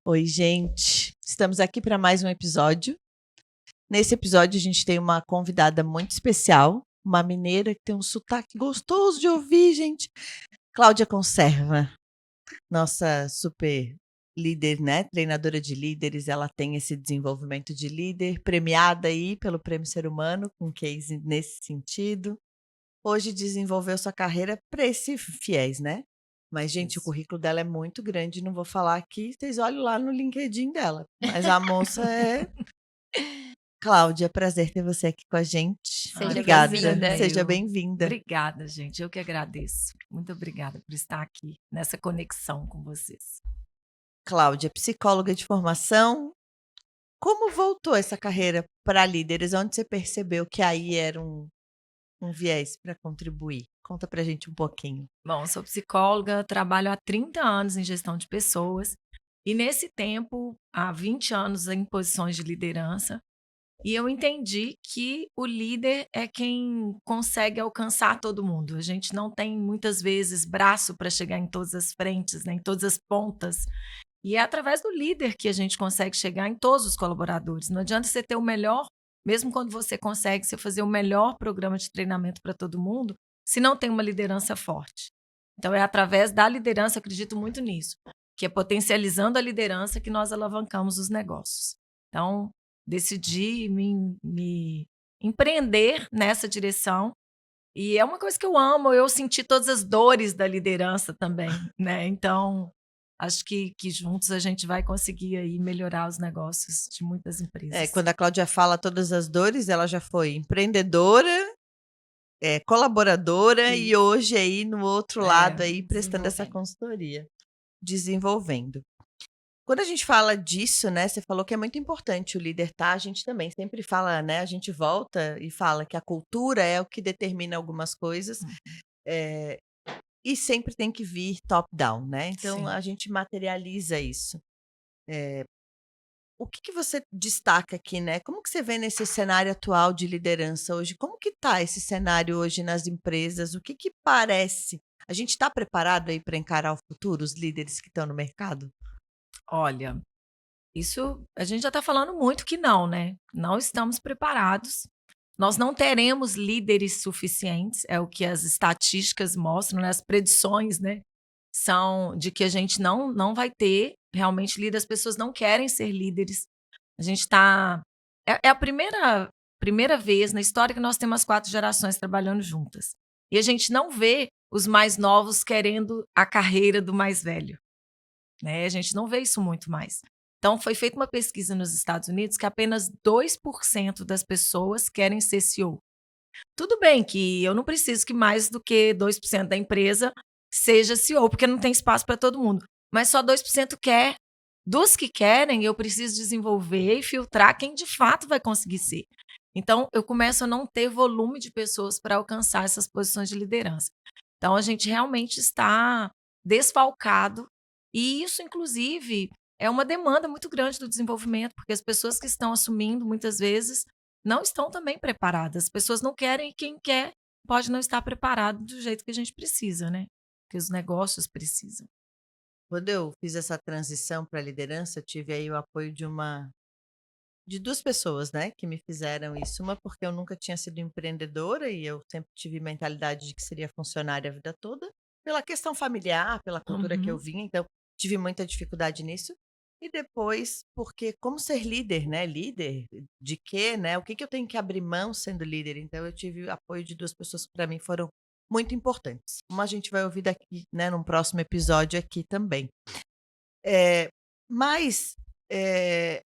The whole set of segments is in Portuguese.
Oi, gente. Estamos aqui para mais um episódio. Nesse episódio, a gente tem uma convidada muito especial, uma mineira que tem um sotaque gostoso de ouvir, gente. Cláudia Conserva, nossa super líder, né? Treinadora de líderes. Ela tem esse desenvolvimento de líder, premiada aí pelo Prêmio Ser Humano, com case nesse sentido. Hoje desenvolveu sua carreira para esse fiéis, né? Mas, gente, o Isso. currículo dela é muito grande, não vou falar aqui, vocês olham lá no LinkedIn dela. Mas a moça é. Cláudia, prazer ter você aqui com a gente. Ai, prazer é Obrigada, seja meu. bem-vinda. Obrigada, gente. Eu que agradeço. Muito obrigada por estar aqui nessa conexão com vocês. Cláudia, psicóloga de formação. Como voltou essa carreira para líderes? Onde você percebeu que aí era um viés para contribuir? Conta pra gente um pouquinho. Bom, sou psicóloga, trabalho há 30 anos em gestão de pessoas e nesse tempo, há 20 anos em posições de liderança, e eu entendi que o líder é quem consegue alcançar todo mundo. A gente não tem muitas vezes braço para chegar em todas as frentes, né, em todas as pontas. E é através do líder que a gente consegue chegar em todos os colaboradores. Não adianta você ter o melhor, mesmo quando você consegue você fazer o melhor programa de treinamento para todo mundo, se não tem uma liderança forte. Então, é através da liderança, acredito muito nisso, que é potencializando a liderança que nós alavancamos os negócios. Então, decidi me empreender nessa direção. E é uma coisa que eu amo, eu senti todas as dores da liderança também, né? Então, acho que juntos a gente vai conseguir aí melhorar os negócios de muitas empresas. Quando a Cláudia fala todas as dores, ela já foi empreendedora, colaboradora e Isso. hoje aí no outro lado aí prestando essa Desenvolvendo. consultoria, desenvolvendo. Quando a gente fala disso, né, você falou que é muito importante o líder tá, a gente também sempre fala, né, a gente volta e fala que a cultura é o que determina algumas coisas, eh, e sempre tem que vir top down, né, então Sim. a gente materializa isso. O que você destaca aqui, né, como que você vê nesse cenário atual de liderança hoje? Como que tá esse cenário hoje nas empresas? O que parece? A gente está preparado aí para encarar o futuro, os líderes que estão no mercado? Olha, isso a gente já está falando muito que não, né? Não estamos preparados. Nós não teremos líderes suficientes, é o que as estatísticas mostram, né? As predições, né? São de que a gente não vai ter realmente líderes, as pessoas não querem ser líderes. A gente está. É a primeira vez na história que nós temos as 4 gerações trabalhando juntas. E a gente não vê os mais novos querendo a carreira do mais velho, né? A gente não vê isso muito mais. Então, foi feita uma pesquisa nos Estados Unidos que apenas 2% das pessoas querem ser CEO. Tudo bem que eu não preciso que mais do que 2% da empresa seja CEO, porque não tem espaço para todo mundo. Mas só 2% quer. Dos que querem, eu preciso desenvolver e filtrar quem de fato vai conseguir ser. Então, eu começo a não ter volume de pessoas para alcançar essas posições de liderança. Então, a gente realmente está desfalcado, e isso, inclusive, é uma demanda muito grande do desenvolvimento, porque as pessoas que estão assumindo, muitas vezes, não estão também preparadas. As pessoas não querem e quem quer pode não estar preparado do jeito que a gente precisa, né? Que os negócios precisam. Quando eu fiz essa transição para a liderança, tive aí o apoio de 2 pessoas, né, que me fizeram isso. Uma porque eu nunca tinha sido empreendedora e eu sempre tive mentalidade de que seria funcionária a vida toda, pela questão familiar, pela cultura que eu Uhum. vinha, então tive muita dificuldade nisso. E depois, porque como ser líder, né, líder de quê, né, o que que eu tenho que abrir mão sendo líder? Então eu tive o apoio de 2 pessoas que para mim foram muito importantes. Uma a gente vai ouvir daqui, né, num próximo episódio aqui também. Eh, mas,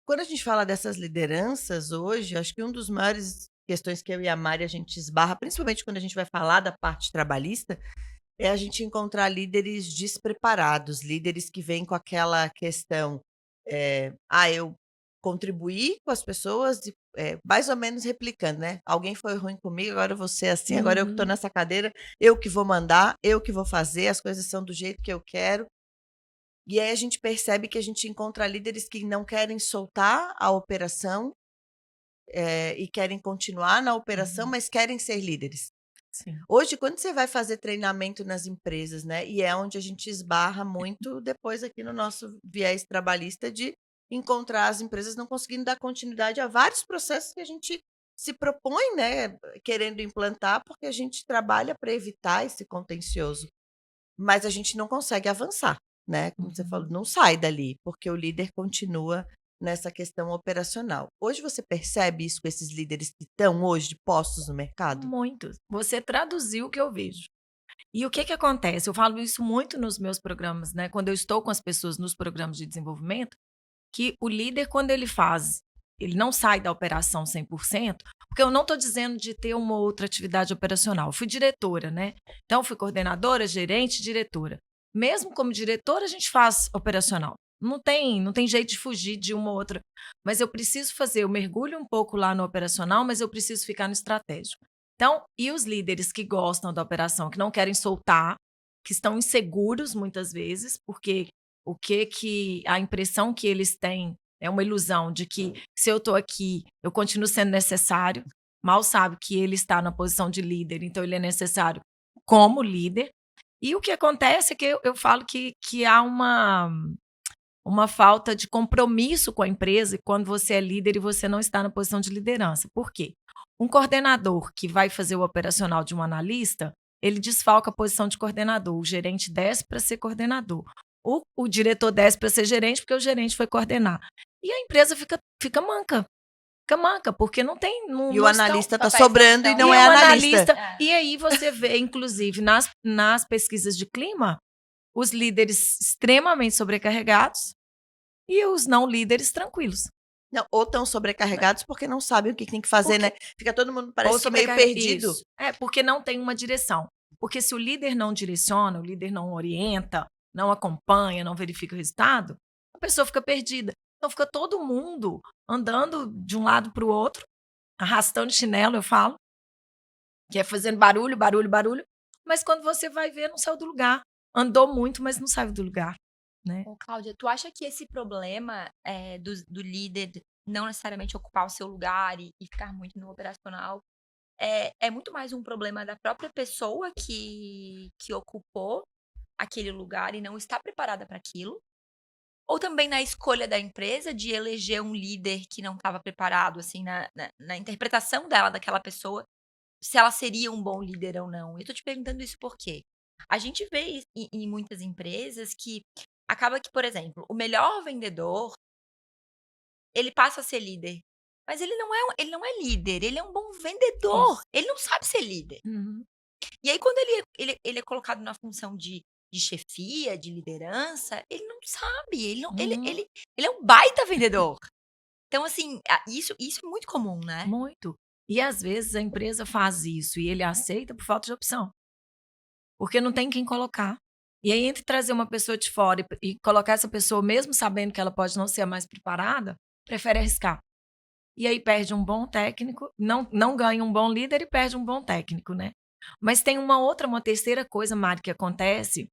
quando a gente fala dessas lideranças hoje, acho que um dos maiores questões que eu e a Mari a gente esbarra, principalmente quando a gente vai falar da parte trabalhista, é a gente encontrar líderes despreparados, líderes que vêm com aquela questão, eu contribuí com as pessoas e, mais ou menos replicando, né, alguém foi ruim comigo, agora eu vou ser assim, agora eu que estou Uhum. nessa cadeira, eu que vou mandar, eu que vou fazer, as coisas são do jeito que eu quero. E aí a gente percebe que a gente encontra líderes que não querem soltar a operação, e querem continuar na operação, Uhum. mas querem ser líderes. Sim. Hoje, quando você vai fazer treinamento nas empresas, né, e é onde a gente esbarra muito depois aqui no nosso viés trabalhista de encontrar as empresas não conseguindo dar continuidade a vários processos que a gente se propõe, né, querendo implantar, porque a gente trabalha para evitar esse contencioso, mas a gente não consegue avançar, né, como você falou, Uhum. não sai dali, porque o líder continua nessa questão operacional. Hoje você percebe isso com esses líderes que estão hoje postos no mercado? Muitos. Você traduziu o que eu vejo. E o que que acontece? Eu falo isso muito nos meus programas, né, quando eu estou com as pessoas nos programas de desenvolvimento, que o líder quando ele não sai da operação 100%, porque eu não estou dizendo de ter uma outra atividade operacional. Eu fui diretora, né? Então, fui coordenadora, gerente, diretora. Mesmo como diretora, a gente faz operacional. Não tem jeito de fugir de uma ou outra. Mas eu preciso fazer, eu mergulho um pouco lá no operacional, mas eu preciso ficar no estratégico. Então, e os líderes que gostam da operação, que não querem soltar, que estão inseguros muitas vezes, porque a impressão que eles têm é uma ilusão de que se eu estou aqui, eu continuo sendo necessário. Mal sabe que ele está na posição de líder, então ele é necessário como líder. E o que acontece é que eu falo que há uma falta de compromisso com a empresa quando você é líder e você não está na posição de liderança. Por quê? Um coordenador que vai fazer o operacional de um analista, ele desfalca a posição de coordenador. O gerente desce para ser coordenador. O diretor desce para ser gerente porque o gerente foi coordenar. E a empresa fica manca. Fica manca, porque não tem. Não, E o não estão. analista está Papéis não sobrando e estão. não E é o analista. analista. E aí você vê, inclusive, nas pesquisas de clima, os líderes extremamente sobrecarregados e os não líderes tranquilos. Não, ou estão sobrecarregados porque não sabem o que tem que fazer, né? Porque, Fica todo mundo ou parece que meio perdido. Isso. Porque não tem uma direção. Porque se o líder não direciona, o líder não orienta, não acompanha, não verifica o resultado, a pessoa fica perdida. Então fica todo mundo andando de um lado para o outro, arrastando chinelo, eu falo, que é fazendo barulho, barulho, barulho, mas quando você vai ver, não saiu do lugar. Andou muito, mas não saiu do lugar, né? Ô, Cláudia, tu acha que esse problema do líder não necessariamente ocupar o seu lugar e ficar muito no operacional é muito mais um problema da própria pessoa que ocupou aquele lugar e não está preparada para aquilo? Ou também na escolha da empresa de eleger um líder que não estava preparado, assim, na interpretação dela daquela pessoa, se ela seria um bom líder ou não? Eu tô te perguntando isso porque a gente vê em muitas empresas que acaba que, por exemplo, o melhor vendedor, ele passa a ser líder, mas ele não é líder, ele é um bom vendedor, Isso. ele não sabe ser líder. Uhum. E aí quando ele é colocado na função de chefia, de liderança, ele não sabe, ele não Uhum. ele é um baita vendedor. Então assim, isso é muito comum, né. Muito. E às vezes a empresa faz isso e ele aceita por falta de opção, porque não tem quem colocar. E aí entre trazer uma pessoa de fora e colocar essa pessoa mesmo sabendo que ela pode não ser a mais preparada, prefere arriscar. E aí perde um bom técnico, não ganha um bom líder e perde um bom técnico, né. Mas tem uma terceira coisa, Mari, que acontece,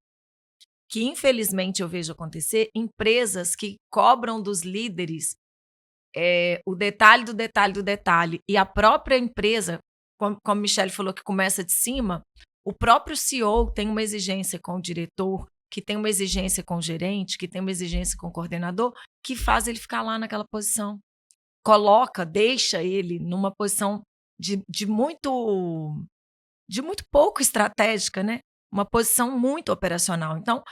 que infelizmente eu vejo acontecer, empresas que cobram dos líderes o detalhe do detalhe do detalhe. E a própria empresa, como Michele falou, que começa de cima, o próprio CEO tem uma exigência com o diretor, que tem uma exigência com o gerente, que tem uma exigência com o coordenador, que faz ele ficar lá naquela posição. Deixa ele numa posição de muito pouco estratégica, né? Uma posição muito operacional. Então,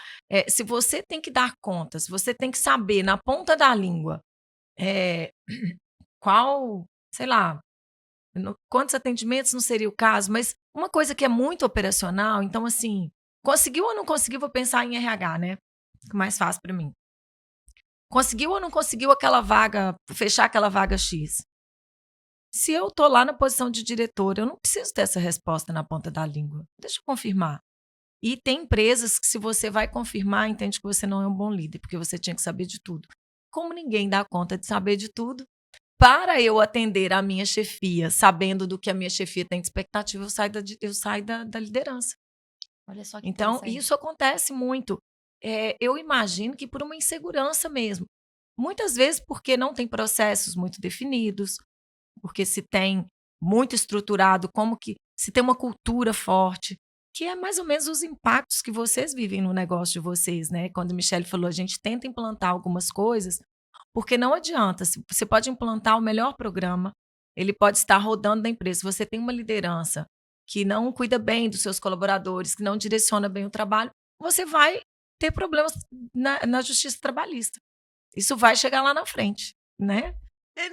se você tem que dar conta, se você tem que saber na ponta da língua eh, qual, sei lá, quantos atendimentos não seria o caso, mas uma coisa que é muito operacional, então assim, conseguiu ou não conseguiu, vou pensar em RH, né? Fica mais fácil para mim. Conseguiu ou não conseguiu aquela vaga, fechar aquela vaga X? Se eu tô lá na posição de diretor, eu não preciso ter essa resposta na ponta da língua. Deixa eu confirmar. E tem empresas que, se você vai confirmar, entende que você não é um bom líder, porque você tinha que saber de tudo. Como ninguém dá conta de saber de tudo, para eu atender a minha chefia, sabendo do que a minha chefia tem de expectativa, eu saio da liderança. Olha só que Então, interessante. isso acontece muito. Eu imagino que por uma insegurança mesmo. Muitas vezes porque não tem processos muito definidos, porque se tem muito estruturado, como que se tem uma cultura forte, que é mais ou menos os impactos que vocês vivem no negócio de vocês, né? Quando a Michelle falou, a gente tenta implantar algumas coisas, porque não adianta. Você pode implantar o melhor programa, ele pode estar rodando na empresa. Se você tem uma liderança que não cuida bem dos seus colaboradores, que não direciona bem o trabalho, você vai ter problemas na justiça trabalhista. Isso vai chegar lá na frente, né?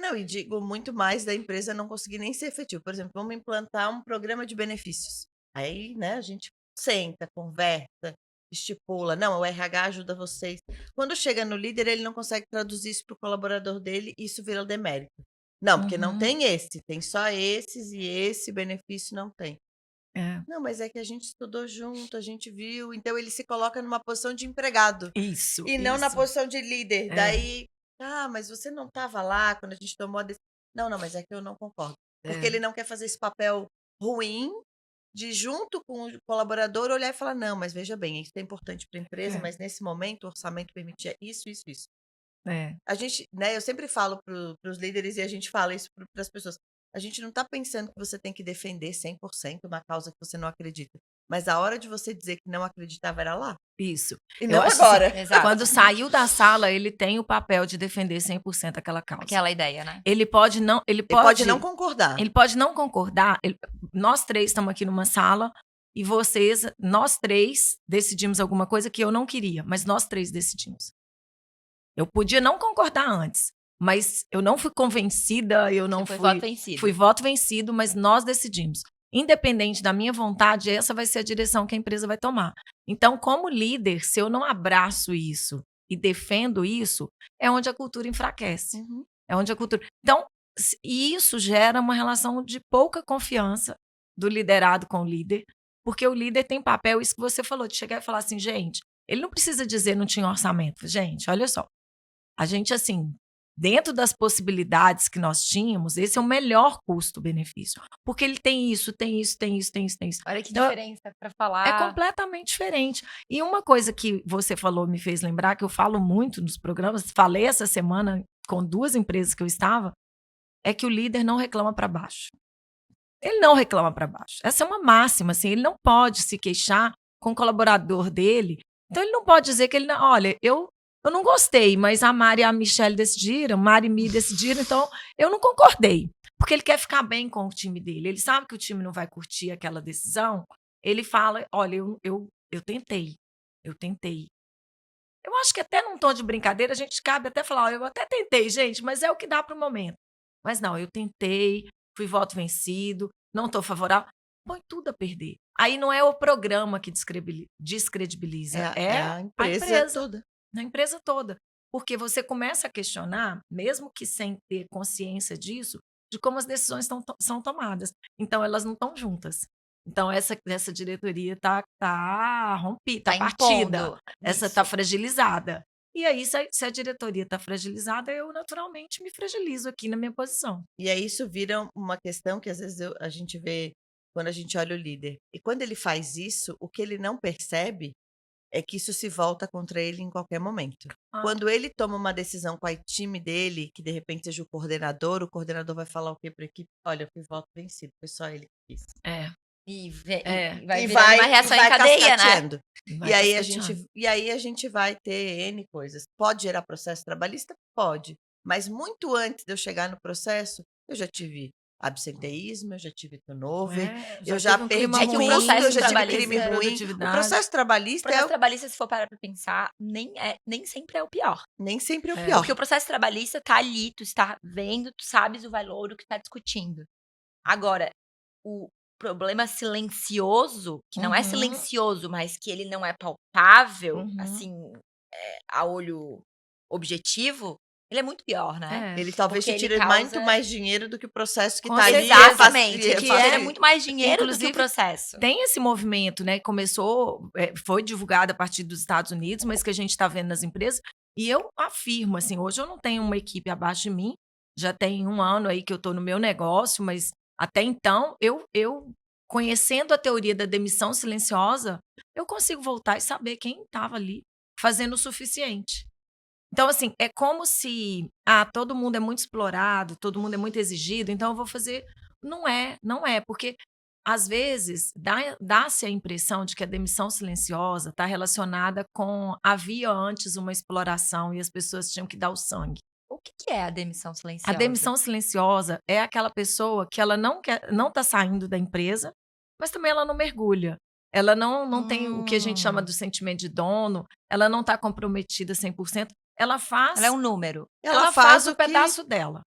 Não, e digo muito mais da empresa não conseguir nem ser efetivo. Por exemplo, vamos implantar um programa de benefícios. Aí, né, a gente senta, conversa, estipula. Não, o RH ajuda vocês. Quando chega no líder, ele não consegue traduzir isso para o colaborador dele e isso vira o demérito. Não, porque não Uhum. tem esse, tem só esses e esse benefício não tem. É. Não, mas é que a gente estudou junto, a gente viu. Então ele se coloca numa posição de empregado Isso, e não na isso. posição de líder. É. Daí, mas você não estava lá quando a gente tomou a decisão. Não, mas é que eu não concordo. Porque É. ele não quer fazer esse papel ruim de, junto com o colaborador, olhar e falar: não, mas veja bem, isso é importante para a empresa, É. mas nesse momento o orçamento permitia isso, isso, isso. É. A gente, né, eu sempre falo para os líderes e a gente fala isso para as pessoas. A gente não está pensando que você tem que defender 100% uma causa que você não acredita. Mas a hora de você dizer que não acreditava era lá. Isso. E Eu não acho agora. assim, Exato. quando saiu da sala, ele tem o papel de defender 100% aquela causa. Aquela ideia, né? Ele pode não, Ele pode não concordar. ele pode não concordar. Nós três estamos aqui numa sala e nós três decidimos alguma coisa que eu não queria, mas nós três decidimos. Eu podia não concordar antes, mas eu não fui convencida, eu não Você foi fui. voto vencido. Fui voto vencido, mas nós decidimos. Independente da minha vontade, essa vai ser a direção que a empresa vai tomar. Então, como líder, se eu não abraço isso e defendo isso, é onde a cultura enfraquece. Uhum. É onde a cultura. Então, e isso gera uma relação de pouca confiança do liderado com o líder, porque o líder tem papel, isso que você falou, de chegar e falar assim, gente, ele não precisa dizer não tinha orçamento. Gente, olha só. A gente, assim, dentro das possibilidades que nós tínhamos, esse é o melhor custo-benefício. Porque ele tem isso, tem isso, tem isso, tem isso, tem isso. Olha que Então, diferença para falar. é completamente diferente. E uma coisa que você falou, me fez lembrar, que eu falo muito nos programas, falei essa semana com 2 empresas que eu estava, é que o líder não reclama para baixo. Ele não reclama para baixo. Essa é uma máxima, assim, ele não pode se queixar com o colaborador dele. Então, ele não pode dizer que ele não, olha, eu não gostei, mas a Mari e a Michelle decidiram, Mari e Mi decidiram, então eu não concordei. Porque ele quer ficar bem com o time dele. Ele sabe que o time não vai curtir aquela decisão. Ele fala, olha, eu tentei, eu tentei. Eu acho que até num tom de brincadeira, a gente cabe até falar, ó, eu até tentei, gente, mas é o que dá para o momento. Mas não, eu tentei, fui voto vencido, não estou favorável. Põe tudo a perder. Aí não é o programa que descredibiliza, é a empresa toda. na empresa toda. Porque você começa a questionar, mesmo que sem ter consciência disso, de como as decisões são tomadas. Então, elas não estão juntas. Então, essa diretoria tá rompida, tá partida. impondo Essa isso. tá fragilizada. E aí, se a diretoria tá fragilizada, eu naturalmente me fragilizo aqui na minha posição. E aí isso vira uma questão que às vezes a gente vê quando a gente olha o líder. E quando ele faz isso, o que ele não percebe é que isso se volta contra ele em qualquer momento. Ah. Quando ele toma uma decisão com a time dele, que de repente seja o coordenador vai falar o quê para a equipe? Olha, eu fui voto vencido, foi só ele que quis. É. E E vai virando uma reação em cadeia, né? cascateando. Vai E aí cascateando. a gente vai ter N coisas. Pode gerar processo trabalhista? Pode. Mas muito antes de eu chegar no processo, eu já tive absenteísmo, eu já tive turnover, É, eu já teve um perdi clima É que o ruim, processo eu já tive trabalhista, crime ruim. O produtividade. processo O trabalhista processo trabalhista, se for parar pra pensar, nem sempre é o pior. nem sempre é o É. pior. Porque o processo trabalhista tá ali, tu está vendo, tu sabes o valor do que tá discutindo. Agora, o problema silencioso, que não é Uhum. silencioso, mas que ele não é palpável, Uhum. assim, a olho objetivo, ele é muito pior, né? É. Ele talvez Porque te ele tire muito causa- mais dinheiro do que o processo que Com tá ali. certeza. Exatamente. é Que fácil- é muito mais dinheiro do que Inclusive, o processo. Tem esse movimento, né? Começou, foi divulgado a partir dos Estados Unidos, mas que a gente está vendo nas empresas. E eu afirmo, assim, hoje eu não tenho uma equipe abaixo de mim, já tem 1 ano aí que eu estou no meu negócio, mas até então, eu conhecendo a teoria da demissão silenciosa, eu consigo voltar e saber quem estava ali fazendo o suficiente. Então, assim, é como se, todo mundo é muito explorado, todo mundo é muito exigido, então eu vou fazer. Não é, porque às vezes, dá-se a impressão de que a demissão silenciosa está relacionada com havia antes uma exploração e as pessoas tinham que dar o sangue. O que que é a demissão A silenciosa? demissão silenciosa é aquela pessoa que ela não está saindo da empresa, mas também ela não mergulha. Ela não tem o que a gente chama Hum. do sentimento de dono, ela não está comprometida 100%. Ela Ela é faz um número. ela faz o pedaço dela.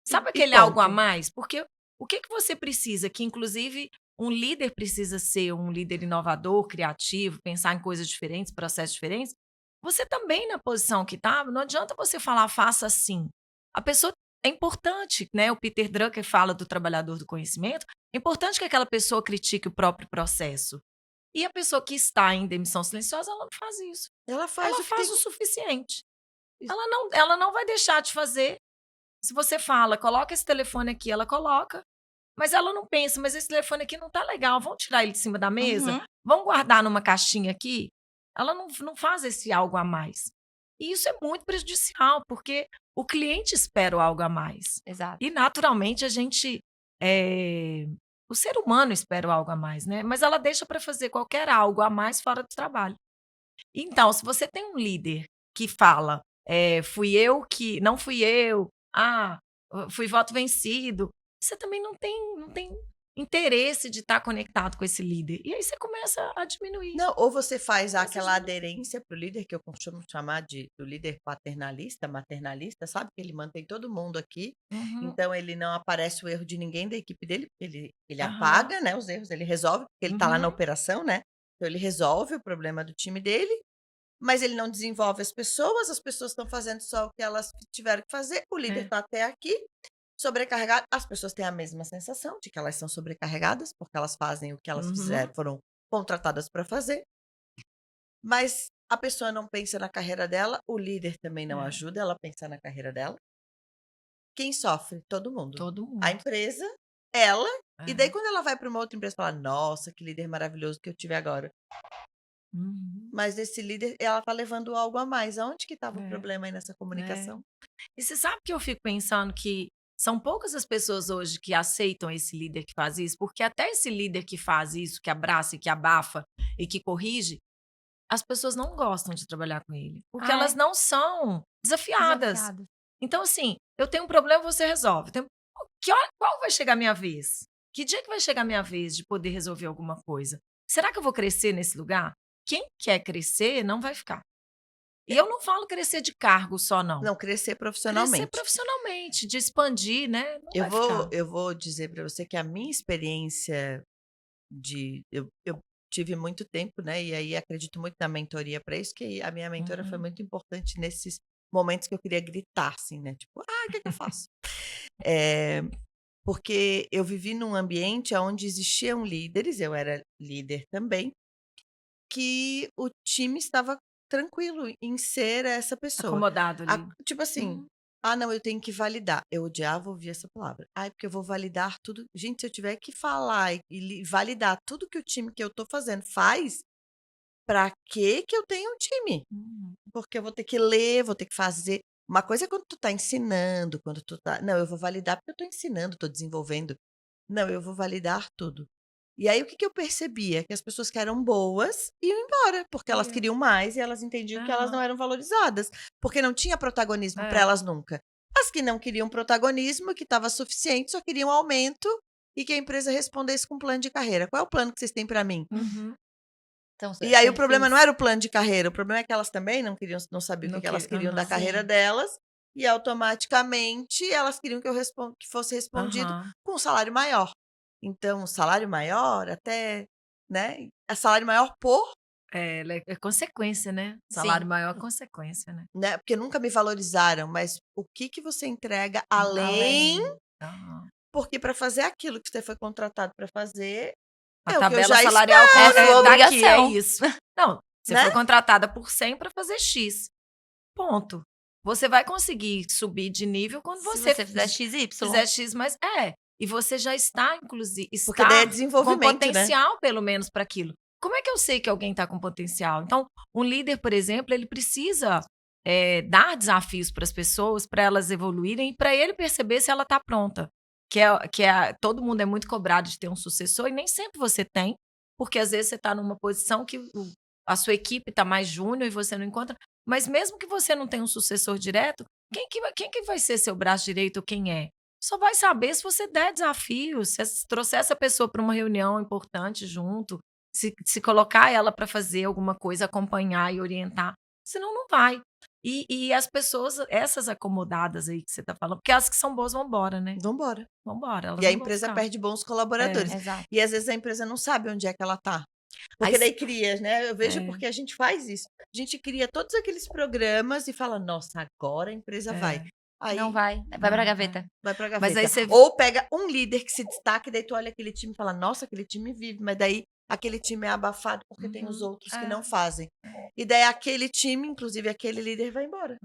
Sabe e aquele algo a ponto. mais? Porque o que você precisa, que inclusive um líder precisa ser um líder inovador, criativo, pensar em coisas diferentes, processos diferentes. Você também na posição que está, não adianta você falar faça assim. A pessoa é importante, né? O Peter Drucker fala do trabalhador do conhecimento. É importante que aquela pessoa critique o próprio processo. E a pessoa que está em demissão silenciosa, ela não faz isso. Ela faz Ela o que faz tem. o suficiente. Ela não vai deixar de fazer. Se você fala, coloca esse telefone aqui, ela coloca. Mas ela não pensa, mas esse telefone aqui não tá legal, vamos tirar ele de cima da mesa? Uhum. Vamos guardar numa caixinha aqui? Ela não faz esse algo a mais. E isso é muito prejudicial, porque o cliente espera o algo a mais. Exato. E, naturalmente, o ser humano espera o algo a mais, né? Mas ela deixa para fazer qualquer algo a mais fora do trabalho. Então, se você tem um líder que fala, não fui eu, fui voto vencido, você também não tem interesse de estar conectado com esse líder. E aí você começa a diminuir. Não, ou você faz Começa a aquela diminuir. aderência pro líder, que eu costumo chamar do líder paternalista, maternalista, sabe? Que ele mantém todo mundo aqui, Uhum, então ele não aparece o erro de ninguém da equipe dele, porque ele aham, apaga, né, os erros, ele resolve, porque ele tá lá na uhum, operação, né? Então ele resolve o problema do time dele, mas ele não desenvolve as pessoas estão fazendo só o que elas tiveram que fazer, o líder é, tá até aqui, sobrecarregado, as pessoas têm a mesma sensação de que elas são sobrecarregadas, porque elas fazem o que elas uhum, fizeram, foram contratadas para fazer, mas a pessoa não pensa na carreira dela, o líder também não é, ajuda ela a pensar na carreira dela. Quem sofre? Todo mundo. todo A mundo. empresa, ela, e daí É, quando ela vai para uma outra empresa, fala: "Nossa, que líder maravilhoso que eu tive agora". uhum, Mas esse líder, ela tá levando algo a mais. Aonde que estava o é, problema aí nessa é. comunicação? E você sabe que eu fico pensando que são poucas as pessoas hoje que aceitam esse líder que faz isso, porque até esse líder que faz isso, que abraça e que abafa e que corrige, as pessoas não gostam de trabalhar com ele, porque Ah, elas é? não são desafiadas. Desafiado. Então, assim, eu tenho um problema, você resolve. Qual vai chegar a minha vez? Que dia que vai chegar a minha vez de poder resolver alguma coisa? Será que eu vou crescer nesse lugar? Quem quer crescer não vai ficar. E eu não falo crescer de cargo só, não. Não, crescer Crescer profissionalmente. profissionalmente, de expandir, né? Não Eu vai vou ficar. eu vou dizer para você que a minha experiência eu tive muito tempo, né, e aí acredito muito na mentoria para isso, que a minha mentora foi Uhum, muito importante nesses momentos que eu queria gritar, assim, né, tipo: "Ah, o que que eu faço?". Eh, Porque eu vivi num ambiente onde existiam líderes, eu era líder também, que o time estava tranquilo em ser essa pessoa. acomodado A ali. Tipo assim: Uhum. "Ah, não, eu tenho que validar". Eu odiava ouvir essa palavra. "Ai, porque eu vou validar tudo". Gente, se eu tiver que falar e validar tudo que o time que eu tô fazendo faz, pra que eu tenho um time? Uhum. Porque eu vou ter que ler, vou ter que fazer. Uma coisa é quando tu tá ensinando, quando tu tá: "Não, eu vou validar porque eu tô ensinando, tô desenvolvendo". Não, eu vou validar tudo. E aí o que que eu percebia? Que as pessoas que eram boas iam embora, porque elas E queriam mais e elas entendiam que elas não aham. eram valorizadas, porque não tinha protagonismo para É. elas nunca. As que não queriam protagonismo, que estava suficiente, só queriam aumento e que a empresa respondesse com um plano de carreira. "Qual é o plano que vocês têm para mim?". Uhum. Então, E aí o problema não perfis era o plano de carreira, o problema é que elas também não sabiam o que No que elas que queriam da aham, carreira sim. delas, e automaticamente elas queriam que fosse respondido aham. com um salário maior. Então, o salário maior até, né, é salário maior por, É consequência, né. Salário Sim. maior é consequência, né. né, porque nunca me valorizaram, mas o que que você entrega além, Além. Aham. porque para fazer aquilo que você foi contratado para fazer, A é o que eu tabela já salarial É sua espero, tá aqui, é obrigação. isso. Não, você né. foi contratada por 100 para fazer X, ponto. Você vai conseguir subir de nível quando Se você você fizer XY. fizer X, mas e você já está Porque daí é com desenvolvimento, né. potencial pelo menos para aquilo. Como é que eu sei que alguém está com potencial? Então, um líder, por exemplo, ele precisa, dar desafios para as pessoas, para elas evoluírem e para ele perceber se ela está pronta. todo mundo é muito cobrado de ter um sucessor e nem sempre você tem, porque às vezes você está numa posição que a sua equipe está mais júnior e você não encontra. Mas mesmo que você não tenha um sucessor direto, quem que vai ser seu braço direito ou quem é? Só vai saber se você der desafios, se trouxer essa pessoa para uma reunião importante junto, se colocar ela para fazer alguma coisa, acompanhar e orientar. Senão não vai. E as pessoas, essas acomodadas aí que você está falando, porque as que são boas vão embora, né? Vambora. Vão embora, elas E a não vão empresa ficar. perde bons colaboradores. Exato. E às vezes a empresa não sabe onde é que ela tá. Aí Porque daí cria, né? Eu vejo É. porque a gente faz isso. A gente cria todos aqueles programas e fala, nossa, agora a empresa vai. É. Aí Não vai. Vai pra Não, gaveta. vai pra Mas aí gaveta. você Ou pega um líder que se destaca e daí tu olha aquele time e fala, nossa, aquele time vive, mas daí aquele time é abafado porque tem os outros que não fazem. E daí aquele time, inclusive aquele líder, vai embora.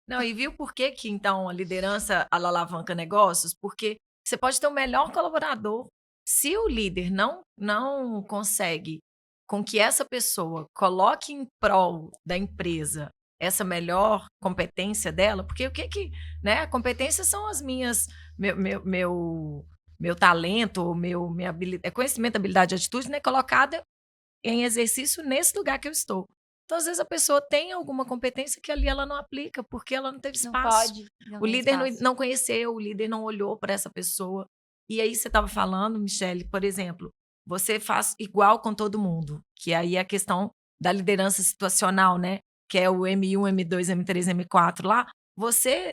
Não, e viu por que que então a liderança ela alavanca negócios? Porque você pode ter o melhor colaborador, se o líder não consegue com que essa pessoa coloque em prol da empresa essa melhor competência dela, porque o que que, né, a competência são as minhas meu talento, minha habilidade, conhecimento, habilidade, atitude, né, colocada em exercício nesse lugar que eu estou. Então, às vezes, a pessoa tem alguma competência que ali ela não aplica, porque ela não teve Não espaço. pode. Não O tem líder espaço. não conheceu, o líder não olhou para essa pessoa. E aí você estava falando, Michele, por exemplo, você faz igual com todo mundo, que aí é a questão da liderança situacional, né? Que é o M1, M2, M3, M4 lá.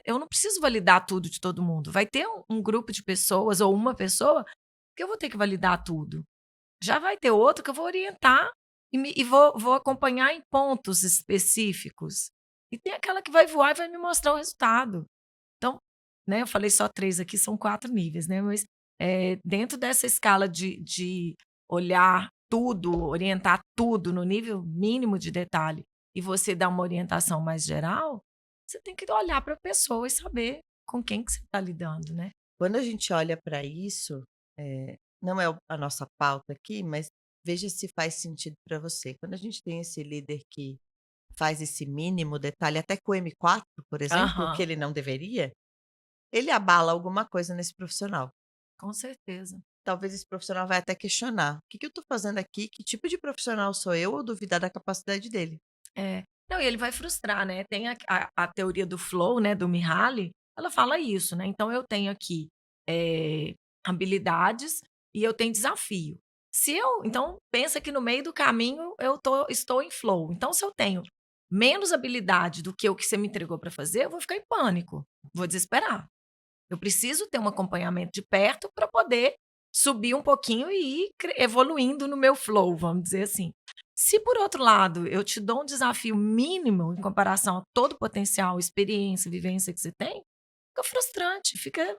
Eu não preciso validar tudo de todo mundo. Vai ter um grupo de pessoas ou uma pessoa que eu vou ter que validar tudo. Já vai ter outro que eu vou orientar e vou acompanhar em pontos específicos. E tem aquela que vai voar e vai me mostrar o resultado. Então, né, eu falei só 3 aqui, são 4 níveis, né, mas, dentro dessa escala de olhar tudo, orientar tudo no nível mínimo de detalhe, e você dar uma orientação mais geral, você tem que olhar para a pessoa e saber com quem que você está lidando, né. Quando a gente olha para isso, não é a nossa pauta aqui, mas veja se faz sentido para você. Quando a gente tem esse líder que faz esse mínimo detalhe, até com o M4, por exemplo, que Aham, ele não deveria, ele abala alguma coisa nesse profissional. com certeza. Talvez esse profissional vai até questionar: "O que que eu estou fazendo aqui? Que tipo de profissional sou eu?" Ou duvidar da capacidade dele. É. Não, e ele vai frustrar, né. Tem a teoria do flow, né, do Mihaly, ela fala isso, né. Então eu tenho aqui, habilidades e eu tenho desafio. Então pensa que no meio do caminho estou em flow. Então se eu tenho menos habilidade do que o que você me entregou para fazer, eu vou ficar em pânico, vou desesperar. Eu preciso ter um acompanhamento de perto para poder subir um pouquinho e ir evoluindo no meu flow, vamos dizer assim. Se por outro lado eu te dou um desafio mínimo em comparação a todo o potencial, experiência, vivência que você tem, fica frustrante, fica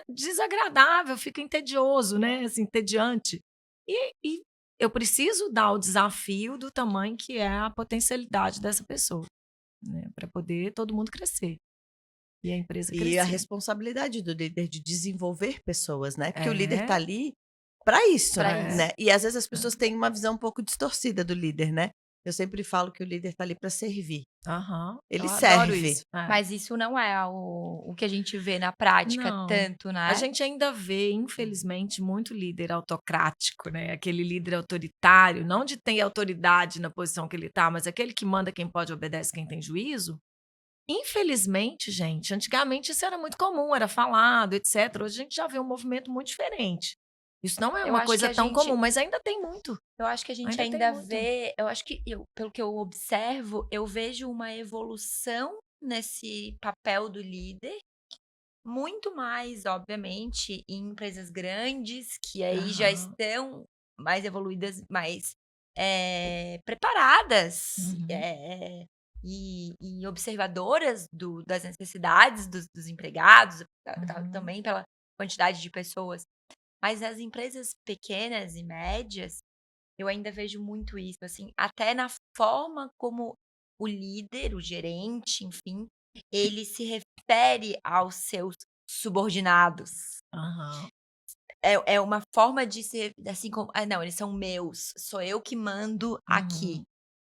desagradável, fica entedioso, né? Assim, entediante. E eu preciso dar o desafio do tamanho que é a potencialidade dessa pessoa, né? Para poder todo mundo crescer e a empresa E a crescer. responsabilidade do líder de desenvolver pessoas, né, porque o líder tá É. ali para isso, Pra É. isso. né. E às vezes as pessoas têm uma visão um pouco distorcida do líder, né. Eu sempre falo que o líder tá ali para servir. Aham, Ele eu adoro serve. isso. É. Mas isso não é o que a gente vê na prática Não, tanto, a né? gente ainda vê, infelizmente, muito líder autocrático, né, aquele líder autoritário, não de ter autoridade na posição que ele está, mas aquele que manda quem pode, obedece quem tem juízo. Infelizmente, gente, antigamente isso era muito comum, era falado, etcétera. Hoje a gente já vê um movimento muito diferente. Isso não é Eu uma acho que coisa a tão comum, gente mas ainda tem muito, eu acho que a gente ainda tem ainda muito. vê eu acho que pelo que eu observo, eu vejo uma evolução nesse papel do líder, muito mais, obviamente, em empresas grandes, que aí já Aham. estão mais evoluídas, mais, preparadas, Uhum. e observadoras das necessidades dos empregados, Uhum. também pela quantidade de pessoas. Mas as empresas pequenas e médias, eu ainda vejo muito isso, assim, até na forma como o líder, o gerente, enfim, ele se refere aos seus subordinados. Aham. É uma forma de ser, assim como: "Ah, não, eles são meus, sou eu que mando aqui". Uhum.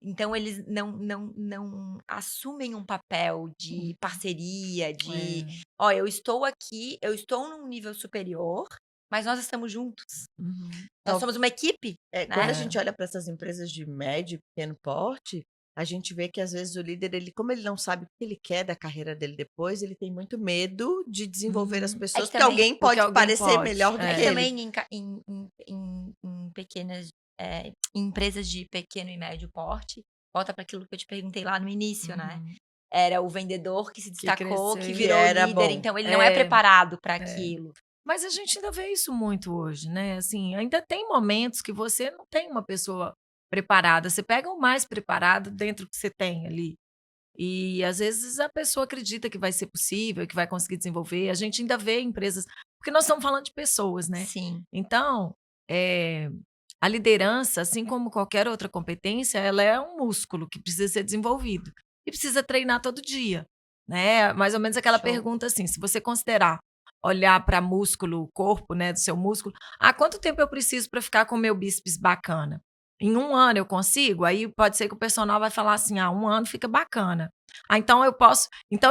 Então eles não assumem um papel de parceria, de: É. "Ó, eu estou aqui, eu estou num nível superior, mas nós estamos juntos. Uhum. Nós Tal somos uma equipe", quando a né. gente olha para essas empresas de médio e pequeno porte, a gente vê que às vezes o líder, ele como ele não sabe o que ele quer da carreira dele depois, ele tem muito medo de desenvolver as Uhum. É pessoas, que porque também alguém Porque pode alguém parecer pode. melhor do é que que É. ele. também em pequenas, em empresas de pequeno e médio porte, volta para aquilo que eu te perguntei lá no início, né. Uhum. Era o vendedor que se Que destacou, que Que cresceu. virou era líder, bom. então ele não é É, preparado para é. aquilo. Mas a gente ainda vê isso muito hoje, né, assim, ainda tem momentos que você não tem uma pessoa preparada, você pega o mais preparado dentro do que você tem ali, e às vezes a pessoa acredita que vai ser possível, que vai conseguir desenvolver, a gente ainda vê empresas porque nós estamos falando de pessoas, né. Sim. Então, a liderança, assim como qualquer outra competência, ela é um músculo que precisa ser desenvolvido e precisa treinar todo dia, né. Mais ou menos aquela Show. pergunta assim, se você considerar olhar para músculo, o corpo, né, do seu músculo, "Ah, quanto tempo eu preciso para ficar com o meu bíceps bacana? Em 1 ano eu consigo?" Aí pode ser que o personal vai falar assim: "Ah, 1 ano fica bacana. Ah, então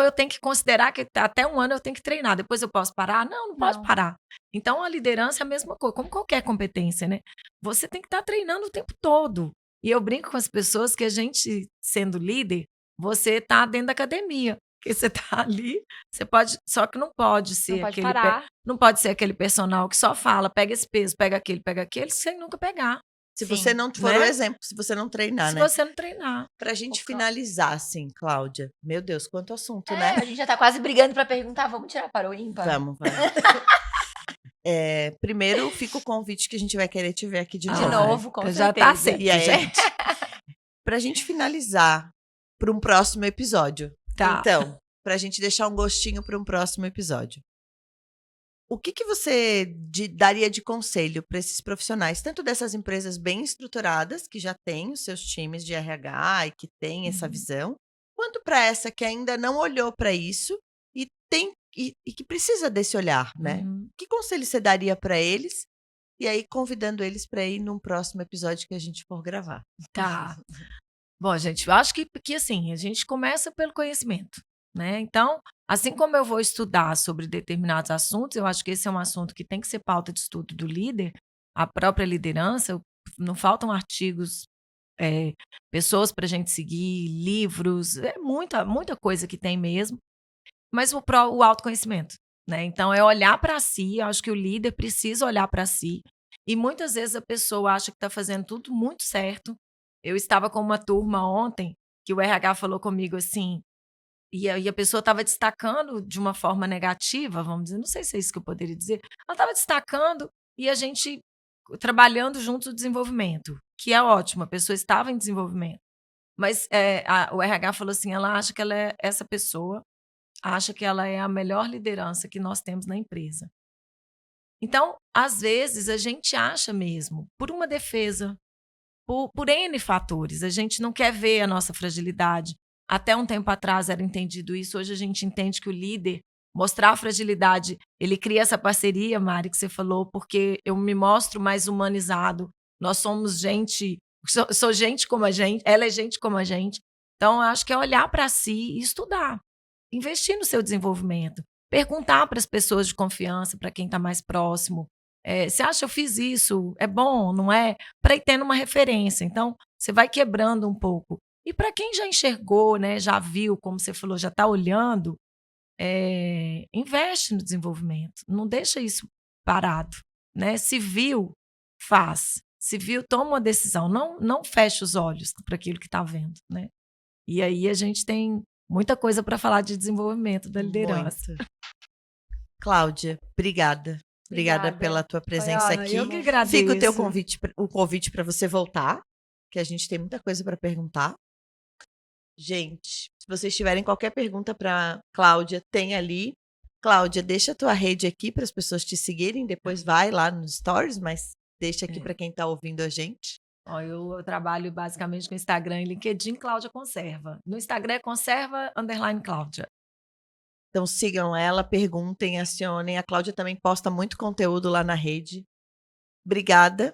eu tenho que considerar que até 1 ano eu tenho que treinar, depois eu posso parar?" Não, não pode Não. parar. Então a liderança é a mesma coisa, como qualquer competência, né. Você tem que estar treinando o tempo todo. E eu brinco com as pessoas que a gente, sendo líder, você está dentro da academia, porque você está ali, você pode só que não pode Não ser pode aquele parar. não pode ser aquele personal que só fala: "Pega esse peso, pega aquele", sem nunca pegar, Se você Sim. não for o né, exemplo, se você não treinar, se né. você não treinar. Pra Ô, gente Clá finalizar, assim, Cláudia, meu Deus, quanto assunto, né. a gente já tá quase brigando pra perguntar: "Vamos tirar para o ímpar?" Vamos, vai. Primeiro fica o convite que a gente vai querer te ver aqui de De novo. novo, com Já tá certeza. E aceito, aí a gente. gente pra gente finalizar para um próximo episódio. Tá. Então, pra gente deixar um gostinho para um próximo episódio. O que que você daria de conselho para esses profissionais, tanto dessas empresas bem estruturadas, que já têm os seus times de RH e que têm essa Uhum, visão, quanto para essa que ainda não olhou para isso e tem e que precisa desse olhar, né? uhum. Que conselho você daria para eles? E aí convidando eles para ir num próximo episódio que a gente for gravar. Tá. Bom, gente, eu acho que assim, a gente começa pelo conhecimento, né. Então, assim como eu vou estudar sobre determinados assuntos, eu acho que esse é um assunto que tem que ser pauta de estudo do líder, a própria liderança, não faltam artigos, eh, pessoas para a gente seguir, livros, é muita coisa que tem mesmo, mas o autoconhecimento, né. Então é olhar para si, eu acho que o líder precisa olhar para si, e muitas vezes a pessoa acha que está fazendo tudo muito certo. Eu estava com uma turma ontem, que o RH falou comigo assim, e a pessoa estava destacando de uma forma negativa, vamos dizer, não sei se é isso que eu poderia dizer, ela estava destacando e a gente trabalhando junto o desenvolvimento, que é ótimo, a pessoa estava em desenvolvimento, mas, o RH falou assim, ela acha que ela é essa pessoa acha que ela é a melhor liderança que nós temos na empresa. Então, às vezes, a gente acha mesmo, por uma defesa, por N fatores, a gente não quer ver a nossa fragilidade. Até um tempo atrás era entendido isso, hoje a gente entende que o líder, mostrar a fragilidade, ele cria essa parceria, Mari, que você falou, porque eu me mostro mais humanizado, nós somos gente, sou gente como a gente, ela é gente como a gente. Então, eu acho que é olhar para si e estudar. Investir no seu desenvolvimento, perguntar para as pessoas de confiança, para quem está mais próximo, "Você acha eu fiz isso, é bom, não é?", para ir tendo uma referência. Então, você vai quebrando um pouco. E para quem já enxergou, né, já viu, como você falou, já está olhando, investe no desenvolvimento, não deixa isso parado, né. Se viu, faz. Se viu, toma uma decisão, não fecha os olhos para aquilo que está vendo, né. E aí a gente tem muita coisa para falar de desenvolvimento da liderança. Muito. Cláudia, obrigada. Obrigada pela Obrigada. tua Foi presença ótimo. aqui. Eu que Fica agradeço. o convite para você voltar, que a gente tem muita coisa para perguntar. Gente, se vocês tiverem qualquer pergunta para Cláudia, tem ali. Cláudia, deixa a tua rede aqui para as pessoas te seguirem, depois vai lá nos stories, mas deixa aqui É. para quem está ouvindo a gente. Ó, eu trabalho basicamente com Instagram e LinkedIn, Cláudia Conserva. No Instagram é conserva_Cláudia. Então sigam ela, perguntem, acionem. A Cláudia também posta muito conteúdo lá na rede. Obrigada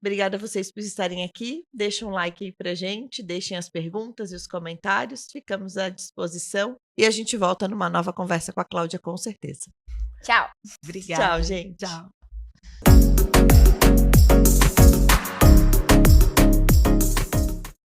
Obrigada a vocês por estarem aqui. Deixem um like aí pra gente, deixem as perguntas e os comentários. Ficamos à disposição e a gente volta numa nova conversa com a Cláudia, com certeza. Tchau. Obrigada. Tchau, gente. Tchau.